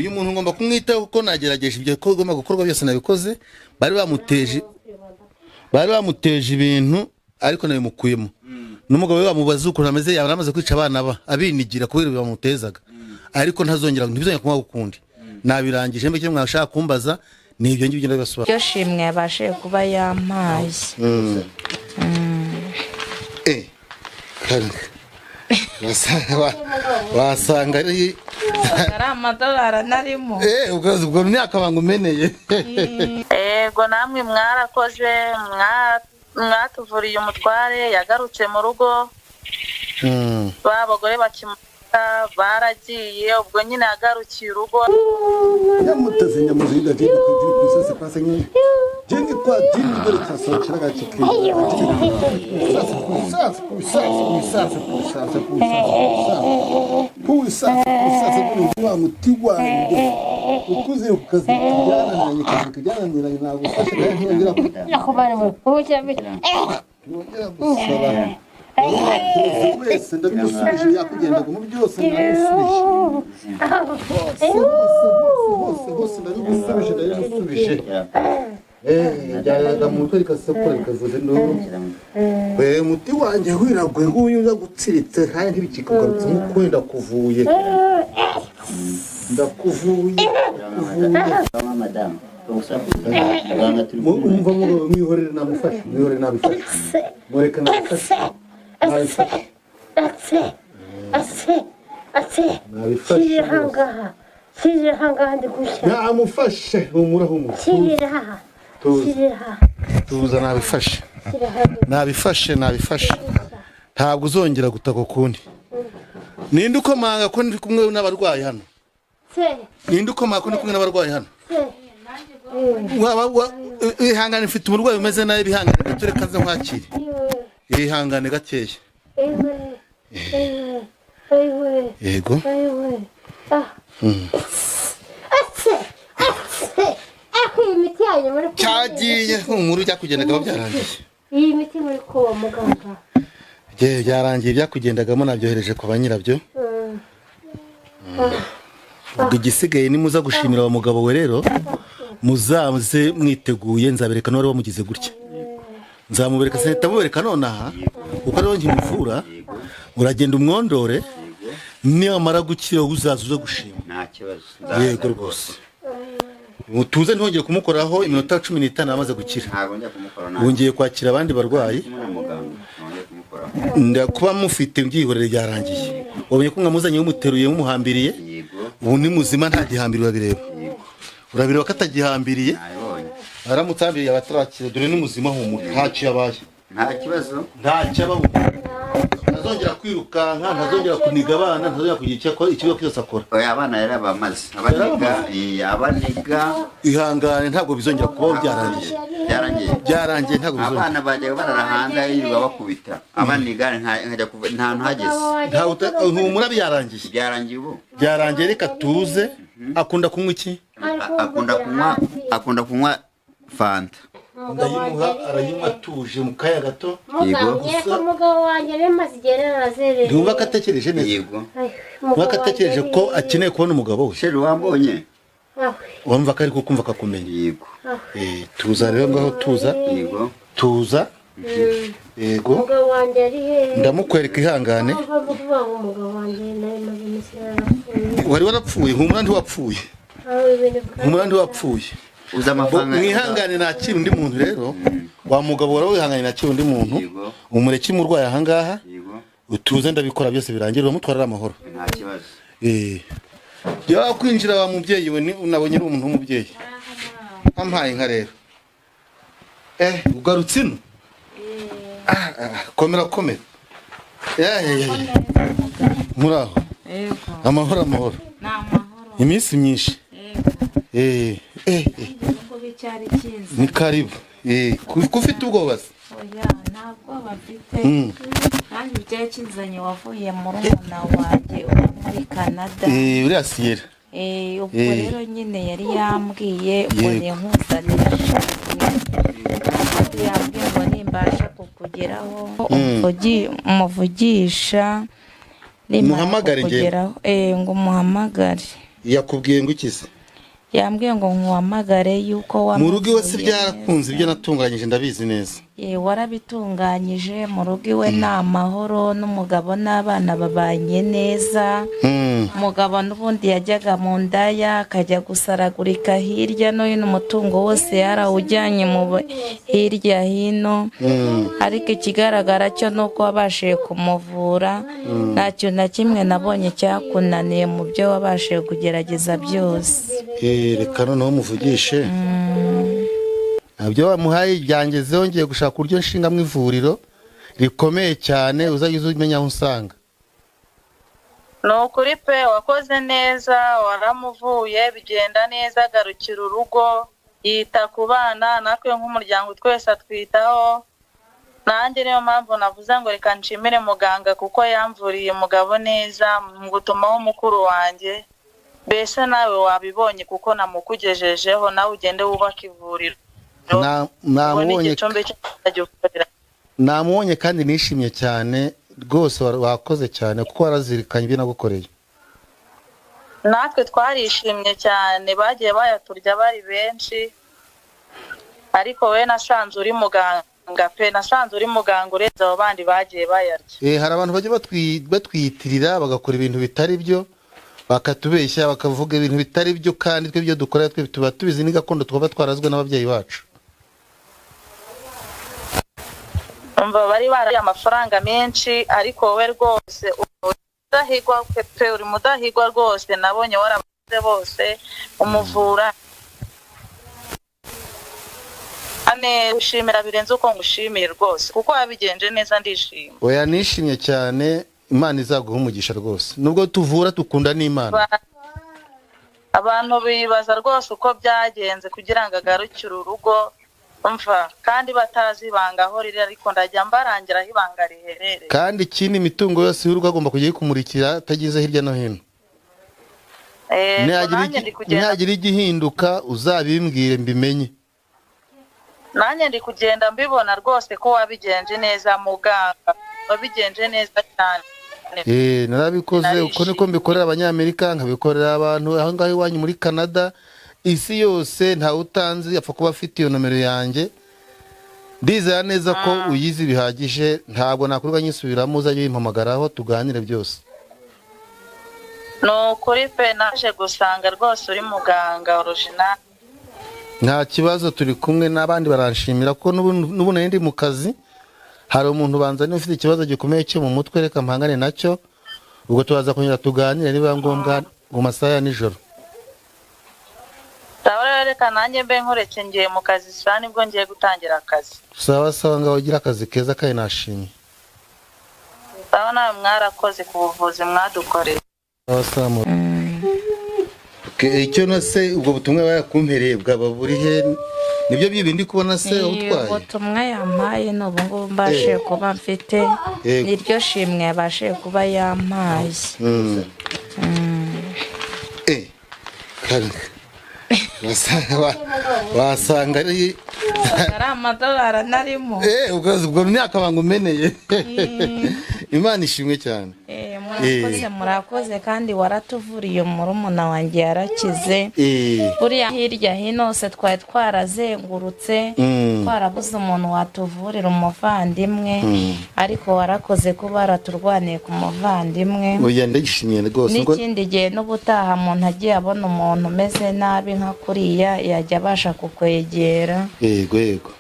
uyu muntu ngomba kumwitaho kuko nagerageje ibyo ko gomba gukorwa byose nabikoze bari bamuteje ibintu ariko nawe mukuyemo n'umugabo we bamubaza uko ameze yaramaze kwica abana ba abinigira kubera bamutezaga ariko ntibizongera kumwa gukundi nabirangije mbe cyo mwashaka kumbaza nibyo ngibyo ndabasubira cyo shimwe yabashe kuba yampaye wasanga ari amadolari narimo ubwo myaka bangumeneye ego namwe mwarakoze mwatuvuriye umutware yagarutse mu rugo babagore baragiye ubwo nyine yagarukiye urugo yamuteze nyamuzinda je kusese pasanye jengi kwa dini dore tasochira gachike sasa kwa mutigwa ukuze ukazi kijana nanye nagufasha ngira nakubana mu kucyambi wese ndabisubije yakugenda mu byose ndabisubije jyaga mu twe kasokora kavuze no muti wanje wiragwe nguyu gutsiritse kandi ntibikikugarutse mukwenda kuvuye ndakuvuye madam umva mwihorere namufashe mwihorere nabifashe mureka nabifashe Siri hanga ndi kusha. Namufashe humura. Siri haha. Tuza nabifashe ntabwo uzongera gutaka kundi ninde ukomanga ko ndi kumwe n'abarwayi hano ninde ukomanga ko ndi kumwe n'abarwayi hano ihangane mfite umurwayi umeze nabi bihangane gature kaze nkwakire ihangane gakeya yego cyagiye nk'umuru cyakugendaga byarangiye iyi miti muri ko muganga byarangiye byakugendagamo nabyohereje kwa banyirabyo ubwo igisigaye nimuza gushimira wa mugabo we rero muzaze mwiteguye nzabereka n'uwari wamugize gutya nzamubereka sinita mubereka nonaha uko ariho nkimuvura uragenda umwondore niamara gukira uzaza uza gushima nta kibazo yego rwose mutuze ntongeye kumukoraho iminota 15 amaze gukira ntago njya kumukora wongeye kwakira abandi barwayi ndakuba mufite byihorere byarangiye wabonye ko mwamuzanye umuteruye umuhambiriye ubu ni muzima nta gihambiri babireba urabireba katagihambiriye aramutambiriye abatarakira dore n'umuzima humura ntacyo yabaye nta kibazo ntacyo ababu ntazongera kwirukanka ntazongera kuniga abana ntazongera kugira ikibazo cyose akora oya abana yari abamaze abaniga ihangane ntabwo bizongera kubaho byarangiye ntabwo bizongera abana bajya bararahanga yirirwa bakubita abaniga nkajya nta ntageze humura byarangiye ubu byarangiye reka tuze akunda kunywa iki akunda kunywa fanta ndayimuha arayinywa tuje mu kaya gato yego umugabo wanjye remaze igera nazere ndumva katekereje neza yego ndumva katekereje ko akeneye kubona umugabo we sheri wambonye wumva ko ari kukumva kakumenya yego tuza rero ngaho tuza yego umugabo wanjye ari he ndamukwereka ihangane umugabo wanjye nari maze wari warapfuye humura ntiwapfuye uza amafaranga mwihangane nakira undi muntu rero wa mugabo wari wihangane nakira undi muntu umureke murwaye ahangaha utuze ndabikora byose birangira umutwarira amahoro nta kibazo ya kwinjira wa mubyeyi we nabonye uri umuntu w'umubyeyi ampaye nka rero ugarutse ino komera muraho amahoro iminsi myinshi ni karibu kufite ubwoba se oya ntabwo bafite kandi byakizanye wavuye mu rumuna wanjye muri Canada uriya Sierra ubwo rero nyine yari yambwiye ngo nkuzanira yambwiye ngo nimbasha kukugeraho umuvugisha muhamagare ngo muhamagare yakubwiye ngo ikize yambwiye ngo nkuhamagare yuko mu rugo iwe si wamuvuye byarakunze neza. ibyo natunganyije ndabizi neza. Warabitunganyije mu rugo iwe ni amahoro n'umugabo n'abana babanye neza. Umugabo n'ubundi yajyaga mu ndaya akajya gusaragurika hirya no hino, umutungo wose yarawujyanye hirya hino. Ariko ikigaragara cyo ni uko wabashije kumuvura, nta kintu na kimwe nabonye cyakunaniye mu byo wabashije kugerageza byose. Reka noneho muvugishe nabyo wamuhaye byangezeho, ngiye gushaka uburyo nshinga mu ivuriro rikomeye cyane uzajya umenya aho usanga. Ni ukuri pe, wakoze neza, waramuvuye bigenda neza, agarukira urugo, yita ku bana, natwe nk'umuryango twese atwitaho. Nanjye niyo mpamvu navuze ngo reka nshimire muganga kuko yamvuriye umugabo neza, ngutumaho mukuru wanjye. Mbese nawe wabibonye kuko namukugejejeho, nawe ugende wubaka ivuriro. Namubonye kandi nishimye cyane rwose, wakoze cyane kuko warazirikanye ibyo nagukoreye. Natwe twarishimye cyane, bagiye bayaturya bari benshi, ariko we nasanze uri muganga pe, nasanze uri muganga urenze abo bandi bagiye bayarya. Hari abantu bajya batwiyitirira bagakora ibintu bitari byo, bakatubeshya bakavuga ibintu bitari byo, kandi twe ibyo dukora twe tuba tubizi ni gakondo twaba twarazwe n'ababyeyi bacu. Umva bari baraye amafaranga menshi, ariko wowe rwose udahigwa pe, uri mudahigwa rwose, nabonye warabaze bose umuvura. Ane ushimira birenze uko ngushimiye rwose kuko wabigenje neza, ndishimye. Oya nishimye cyane, Imana izaguha umugisha rwose, nubwo tuvura dukunda n'Imana. Abantu bibaza rwose uko byagenze kugira ngo agarukire urugo, umva kandi batazi ibanga aho riri, ariko ndajya mbarangira aho ibanga riherereye. Kandi ikindi imitungo yose y'urugo agomba kujya kumurikira atagize hirya no hino. Ntihagira igihinduka uzabimbwire mbimenye. Nanjye ndi kugenda mbibona rwose ko wabigenje neza muganga, wabigenje neza cyane. Narabikoze uko niko mbikorera Abanyamerika, nkabikorera abantu aho ngaho iwanyu muri Canada, isi yose nta utanzi apfa kuba afite iyo nomero yanjye. Ndizera neza ko uyizi bihagije, ntabwo nakuruga nyisubiramo, uzajye yimpamagaraho tuganire byose. No kuri pe, naje gusanga rwose uri muganga original. Nta kibazo, turi kumwe n'abandi baranshimira ko n'ubu nari ndi mu kazi. Hari umuntu banzanye ufite ikibazo gikomeye cyo mu mutwe, reka mpangane nacyo, ubwo tubaza kunyura tuganire niba ngombwa mu masaha ya nijoro. Reka nanjye mbe nkureke ngiye mu kazi saa nibwo ngiye gutangira akazi. Sawa sawa, ngaho ugira akazi keza kandi nashimye. Sawa, nawe mwarakoze ku buvuzi mwadukoreye. Sawa sawa. Icyo nase ubwo butumwa bayakumpereye bwaba buri he? Nibyo bindi kubona se utwaye. Ubutumwa yampaye no ubungu mbashe kuba mfite, niryo shimwe yabashe kuba yampaye. Wasanga ari amadolari narimo. Ubwo myaka bangumeneye. Imana ishimwe cyane. Murakoze kandi waratuvuriye, murumuna wanjye yarakize. Buriya hirya hino hose twari twarazengurutse, twarabuze umuntu watuvurira umuvandimwe, ariko warakoze kuba waraturwaniye ku muvandimwe. Oya ndishimye rwose. N'ikindi gihe n'ubutaha umuntu agiye abona umuntu umeze nabi nka kuriya yajya abasha kukwegera. Yego.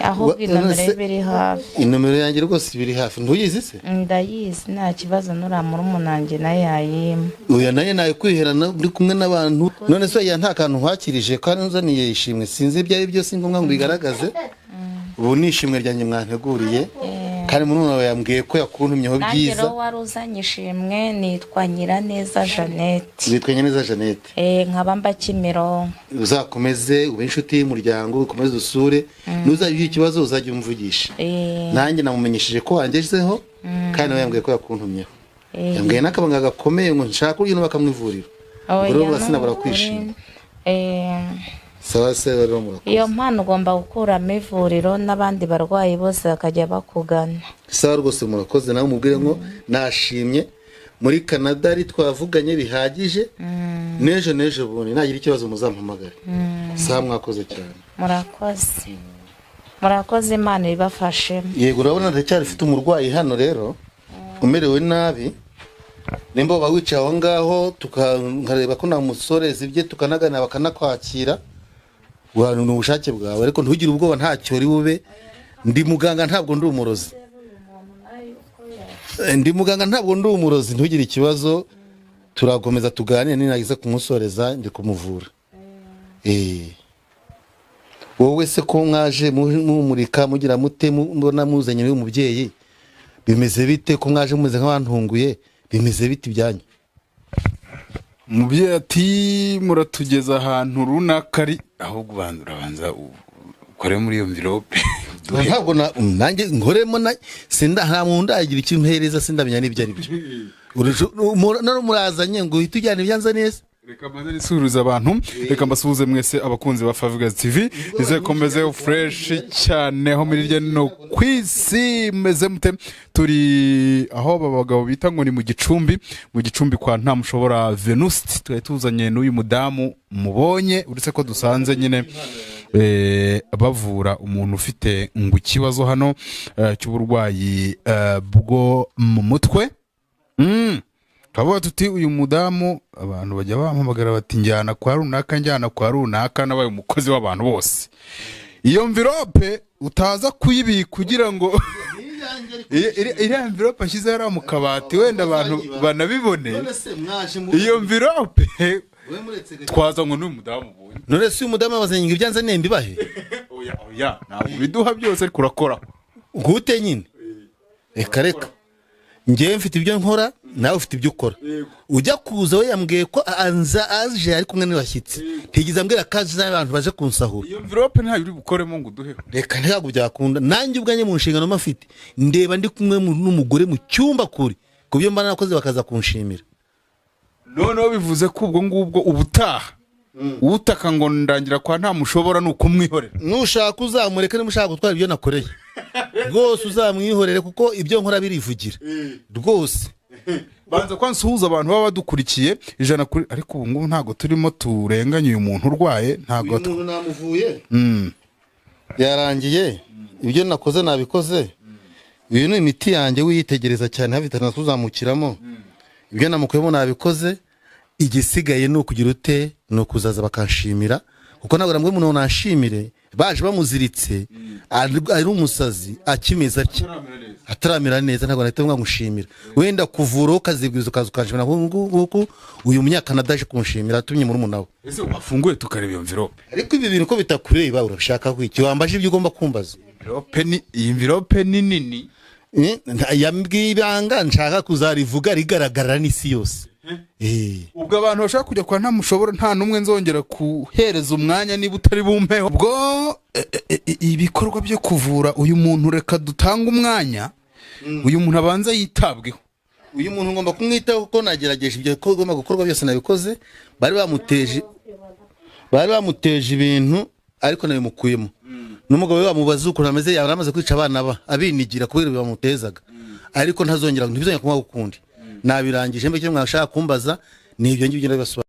Ahubwo inomero biri hafi. Inomero yanjye rwose biri hafi. Ntuyizi se? Ndayizi, nta kibazo, nuramura umunange nayo yayima. Oya naye nayo kwiherana uri kumwe n'abantu. None se ya nta kantu nkwakirije kandi nzaniye ishimwe, sinzi ibyo ari byo, singombwa ngo bigaragaze. Ubu nishimwe ryanjye mwanteguriye, kandi umuntu nawe yambwiye ko yakuntumyeho byiza. Nanjye wari uzanye ishimwe, nitwa Nyiraneza Jeannette. Nitwa Nyiraneza Jeannette. Nkaba mba Kimironko. Uzakomeze ube inshuti y'umuryango, ukomeze usure, nuzagira ikibazo uzajya umvugisha. Nanjye namumenyesheje ko wangezeho, kandi nawe yambwiye ko yakuntumyeho. Yambwiye n'akabanga gakomeye ngo nshaka uryo bakamwivurira. Ubwo basinabura kwishima. Sawa se rero murakoze. Iyo mpano ugomba gukuramo ivuriro n'abandi barwayi bose bakajya bakugana. Sawa rwose murakoze, nawe umubwire ngo nashimye muri Canada ari twavuganye bihagije n'ejo bundi nagira ikibazo muzampamagare saa mwakoze cyane murakoze Imana ibafashe. Yego urabona ndacyari ufite umurwayi hano rero umerewe nabi nimba wicaye aho ngaho tukareba ko nta musorezi ibye tukanaganira bakanakwakira ni ubushake bwawe ariko ntugire ubwoba ntacyo uri bube. Ndi muganga ntabwo ndi umurozi ntugire ikibazo turakomeza tuganire ninagize kumusoreza ndi kumuvura. Wowe se ko mwaje mumurika mugira mute mbona muzanye uyu mubyeyi bimeze bite ko mwaje mumeze nk'abantunguye bimeze bite ibyanyu? Umubyeyi ati muratugeza ahantu runaka ari ahubwo urabanza ukore muri iyo envelope. Ntabwo nanjye nkoremo nta muntu ndagira icyo mpereza sindamenya n'ibyo ari byo murazanye ngo uhite ujyana ibyanza neza. Reka maze nisuhuza abantu, reka mbasuhuze mwese abakunzi ba Favugas TV, nizekomeze fresh cyane aho muri rye no kwisi meze mute. Turi aho babagabo bita ngo ni mu gicumbi kwa nta mushobora Venuste, twe tuzanye n'uyu mudamu mubonye uretse ko dusanze nyine bavura umuntu ufite ngo ikibazo hano cy'uburwayi bwo mu mutwe. Kavuga tuti uyu mudamu abantu bajya bampamagara bati njyana kwa runaka nabaye umukozi w'abantu bose. Iyo envelope utaza kuyibika kugira ngo iri envelope ashyize hariya mu kabati wenda abantu banabibone. Iyo envelope twaza ngo n'uyu mudamu ubonye. None se uyu mudamu abazanye ngo ibyanza nembi bahe? Oya ntabwo biduha byose ariko urakora gute nyine. Reka njye mfite ibyo nkora nawe ufite ibyo ukora. Ujya kuza we yambwiye ko aje ari kumwe n'abashyitsi ntigize ambwira kaje n'abantu baje kunsahura. Iyo envelope ntayo uri bukoremo ngo uduhe. Reka ntabwo byakunda nanjye ubwanye mu nshingano mafite ndeba ndi kumwe n'umugore mu cyumba kuri kubyo mbana nakoze bakaza kunshimira. Noneho bivuze ko ubwo ngubwo ubutaha utaka ngo ndangira kwa nta mushobora nukumwihorera. Nushaka uzamureke nimushaka gutwara ibyo nakoreye rwose uzamwihorere kuko ibyo nkora birivugira rwose. Banza kwansuhuza abantu baba badukurikiye ijana kuri ariko ubu ngubu ntago turimo turenganya uyu muntu urwaye ntago umuntu namuvuye yarangiye ibyo nakoze nabikoze. Uyu ni imiti yanjye wiyitegereza cyane hafite natuzamukiramo ibyo namukuyemo nabikoze. Igisigaye no kugira ute no kuzaza bakanshimira kuko ntabwo namwe umuntu nashimire baje bamuziritse ari umusazi akimeza cye ataramira neza ntabwo nahita ngushimira wenda kuvura ukazibwiza ukanshimira nguko uyu munyakanada aje kunshimira atumye muri umunawe. Ese wafunguye tukareba iyo envelope ariko ibi bintu ko bitakureba urashaka kwiki wambaje ibyo ugomba kumbaza. Iyi envelope ni nini yambwibanga nshaka kuzarivuga rigaragara n'isi yose. Ubwo abantu bashaka kujya kwa nta mushobora nta numwe nzongera kuhereza umwanya niba utari bumpeho. Ubwo ibikorwa byo kuvura uyu muntu reka dutanga umwanya uyu muntu abanza yitabweho. Uyu muntu ngomba kumwitaho kuko nagerageje ibyo gomba gukorwa byose nabikoze. Bari bamuteje ibintu ariko nabimukuyemo. N'umugabo we bamubaza uko ameze yaramaze kwica abana abinigira kubera bamutezaga ariko ntibizongera kumwa ukundi. Nabirangije mbe cyo mwashaka kumbaza ni ibyo ngibyo ndabibasobanura.